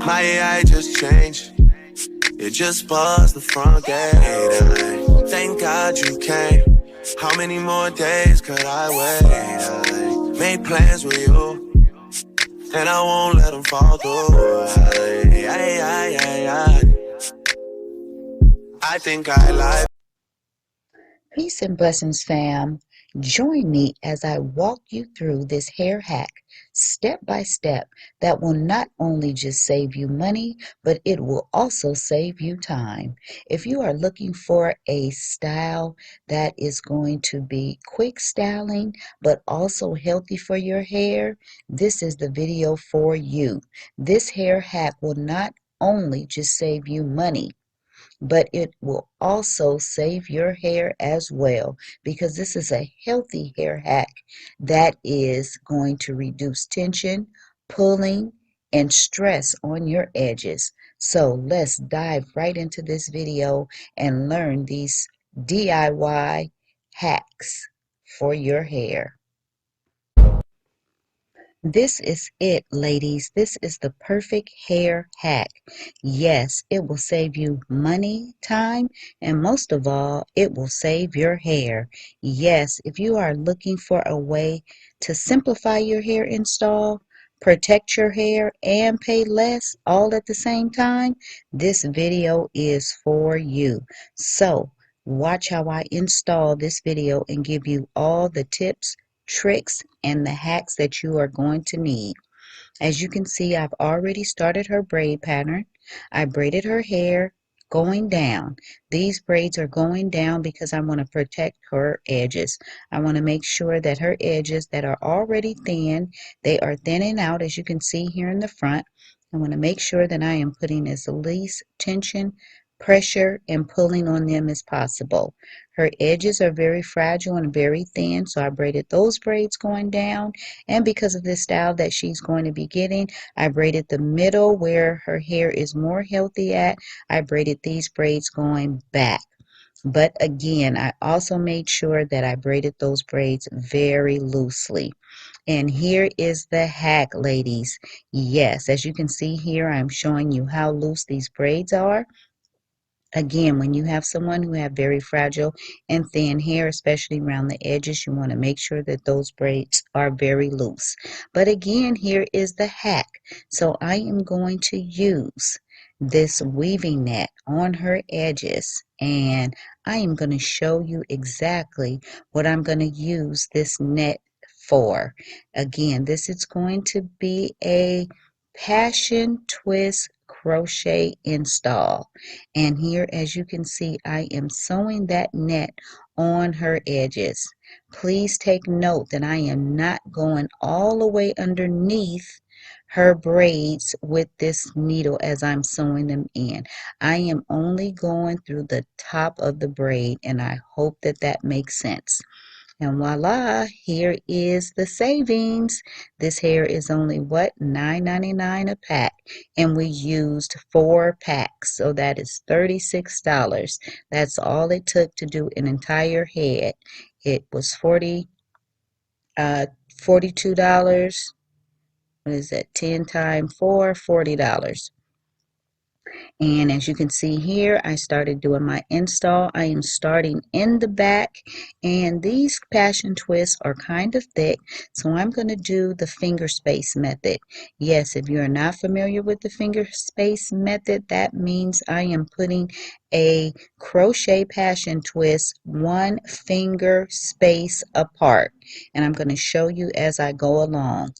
My AI just changed. It just buzzed the front gate. Thank God you came. How many more days could I wait? I made plans with you, and I won't let them fall through. I think I lied. Peace and blessings, fam. Join me as I walk you through this hair hack step by step that will not only just save you money, but it will also save you time. If you are looking for a style that is going to be quick styling, but also healthy for your hair, this is the video for you. This hair hack will not only just save you money, but it will also save your hair as well, because this is a healthy hair hack that is going to reduce tension, pulling, and stress on your edges. So let's dive right into this video and learn these DIY hacks for your hair. This is it, ladies. This is the perfect hair hack. Yes, it will save you money, time, and most of all, it will save your hair. Yes, if you are looking for a way to simplify your hair install, protect your hair, and pay less all at the same time, this video is for you. So, watch how I install this video and give you all the tips, tricks, and the hacks that you are going to need. As you can see, I've already started her braid pattern. I braided her hair going down. These braids are going down because I want to protect her edges. I want to make sure that her edges that are already thin, they are thinning out, as you can see here in the front. I want to make sure that I am putting as least tension, pressure, and pulling on them as possible. Her edges are very fragile and very thin, so I braided those braids going down. And because of this style that she's going to be getting, I braided the middle where her hair is more healthy at. I braided these braids going back. But again, I also made sure that I braided those braids very loosely. And here is the hack, ladies. Yes, as you can see here, I'm showing you how loose these braids are. Again, when you have someone who have very fragile and thin hair, especially around the edges, you want to make sure that those braids are very loose. But again, here is the hack. So I am going to use this weaving net on her edges, and I am going to show you exactly what I'm going to use this net for. Again, this is going to be a passion twist crochet install. And here, as you can see, I am sewing that net on her edges. Please take note that I am not going all the way underneath her braids with this needle as I'm sewing them in. I am only going through the top of the braid, and I hope that that makes sense. And voila, here is the savings. This hair is only what, $9.99 a pack, and we used 4 packs, so that is $36. That's all it took to do an entire head. It was uh $42. What is that? 10 times 4, $40. And as you can see here, I started doing my install. I am starting in the back, and these passion twists are kind of thick, so I'm going to do the finger space method. Yes, if you're not familiar with the finger space method, that means I am putting a crochet passion twist 1 finger space apart, and I'm going to show you as I go along.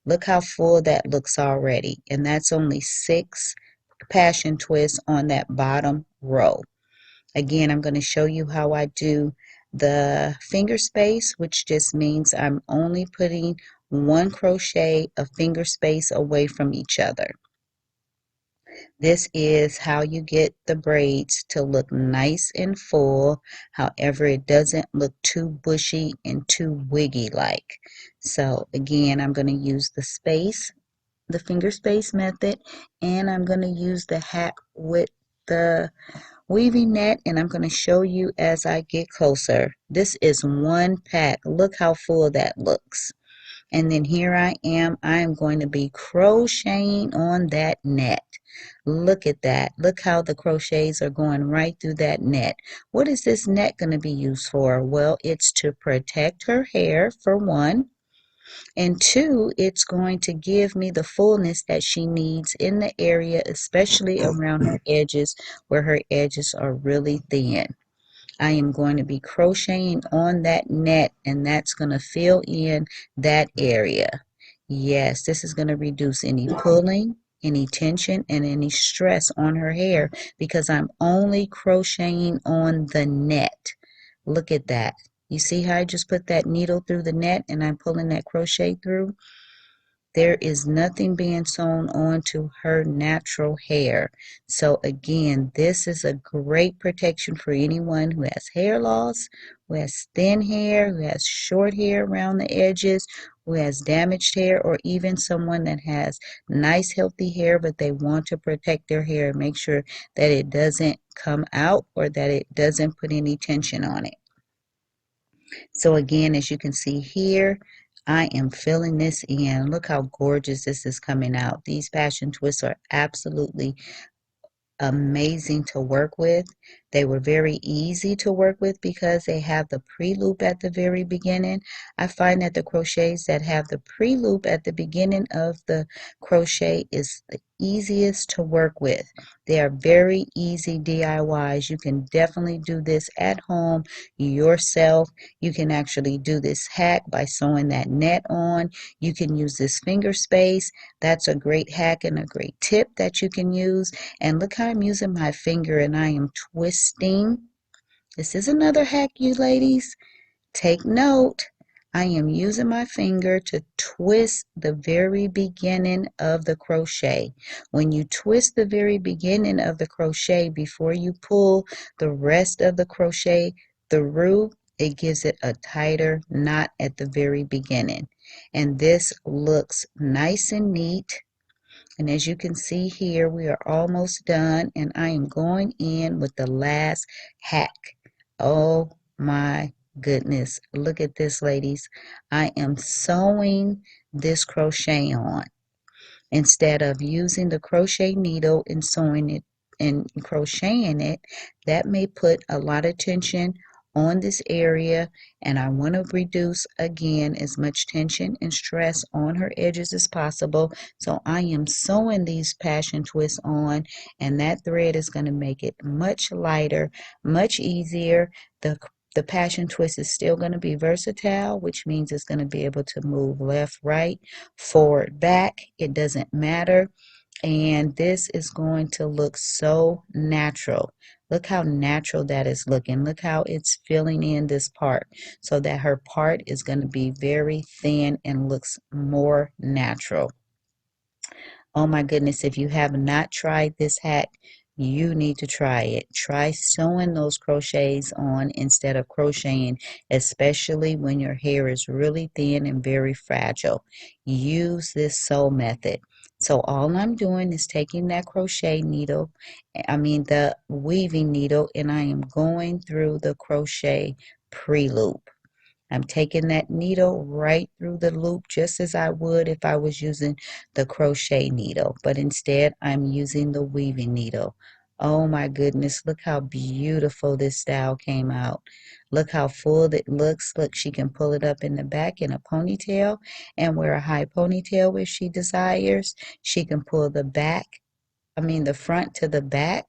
Look how full that looks already, and that's only 6 passion twist on that bottom row. Again, I'm going to show you how I do the finger space, which just means I'm only putting 1 crochet a finger space away from each other. This is how you get the braids to look nice and full. However, it doesn't look too bushy and too wiggy like. So again, I'm going to use the finger space method, and I'm going to use the hack with the weaving net, and I'm going to show you as I get closer. This is 1 pack. Look how full that looks. And then here I am going to be crocheting on that net. Look at that. Look how the crochets are going right through that net. What is this net going to be used for? Well, it's to protect her hair, for one. And two, it's going to give me the fullness that she needs in the area, especially around her edges where her edges are really thin. I am going to be crocheting on that net, and that's going to fill in that area. Yes, this is going to reduce any pulling, any tension, and any stress on her hair because I'm only crocheting on the net. Look at that. You see how I just put that needle through the net and I'm pulling that crochet through? There is nothing being sewn onto her natural hair. So again, this is a great protection for anyone who has hair loss, who has thin hair, who has short hair around the edges, who has damaged hair, or even someone that has nice healthy hair but they want to protect their hair and make sure that it doesn't come out or that it doesn't put any tension on it. So again, as you can see here, I am filling this in. Look how gorgeous this is coming out. These passion twists are absolutely amazing to work with. They were very easy to work with because they have the pre-loop at the very beginning. I find that the crochets that have the pre-loop at the beginning of the crochet is the easiest to work with. They are very easy DIYs. You can definitely do this at home yourself. You can actually do this hack by sewing that net on. You can use this finger space. That's a great hack and a great tip that you can use. And look how I'm using my finger and I am twisting. This is another hack, you ladies. Take note. I am using my finger to twist the very beginning of the crochet. When you twist the very beginning of the crochet before you pull the rest of the crochet through, it gives it a tighter knot at the very beginning. And this looks nice and neat. And as you can see here, we are almost done, and I am going in with the last hack. Oh my goodness. Look at this, ladies. I am sewing this crochet on. Instead of using the crochet needle and sewing it and crocheting it, that may put a lot of tension on this area, and I want to reduce again as much tension and stress on her edges as possible. So I am sewing these passion twists on, and that thread is going to make it much lighter, much easier. The passion twist is still going to be versatile, which means it's going to be able to move left, right, forward, back. It doesn't matter. And this is going to look so natural. Look how natural that is looking. Look how it's filling in this part so that her part is going to be very thin and looks more natural. Oh my goodness, if you have not tried this hack, you need to try it. Try sewing those crochets on instead of crocheting, especially when your hair is really thin and very fragile. Use this sew method. So all I'm doing is taking that crochet needle, the weaving needle, and I am going through the crochet pre-loop. I'm taking that needle right through the loop just as I would if I was using the crochet needle, but instead I'm using the weaving needle. Oh my goodness, look how beautiful this style came out. Look how full it looks. Look, she can pull it up in the back in a ponytail and wear a high ponytail if she desires. She can pull the front to the back.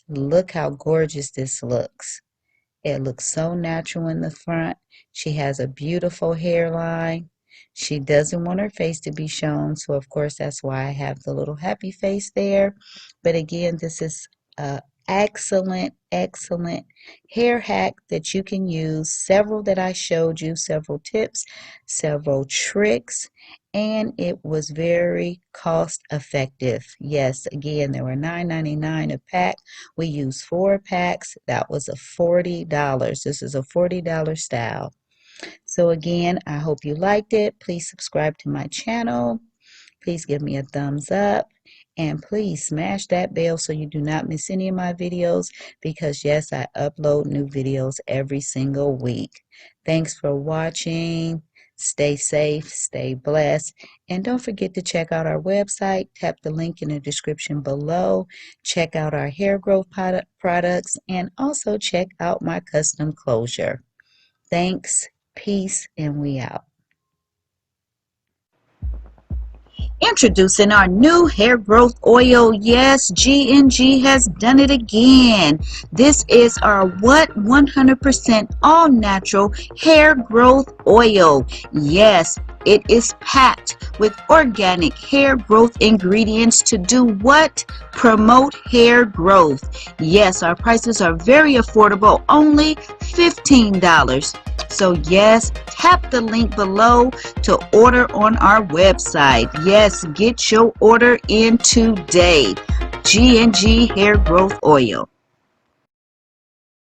Look how gorgeous this looks. It looks so natural in the front. She has a beautiful hairline. She doesn't want her face to be shown, so of course that's why I have the little happy face there. But again, this is a excellent, excellent hair hack that you can use. Several that I showed you, several tips, several tricks, and it was very cost effective. Yes, again, there were $9.99 a pack. We used 4 packs. That was a $40. This is a $40 style. So again, I hope you liked it. Please subscribe to my channel. Please give me a thumbs up. And please smash that bell so you do not miss any of my videos because yes, I upload new videos every single week. Thanks for watching. Stay safe, stay blessed, and don't forget to check out our website. Tap the link in the description below. Check out our hair growth products, and also check out my custom closure. Thanks, peace, and we out. Introducing our new hair growth oil. Yes, G&G has done it again. This is our 100% all natural hair growth oil. Yes, it is packed with organic hair growth ingredients to do what? Promote hair growth. Yes, our prices are very affordable, only $15. So yes, tap the link below to order on our website. Yes, get your order in today. G&G Hair Growth Oil.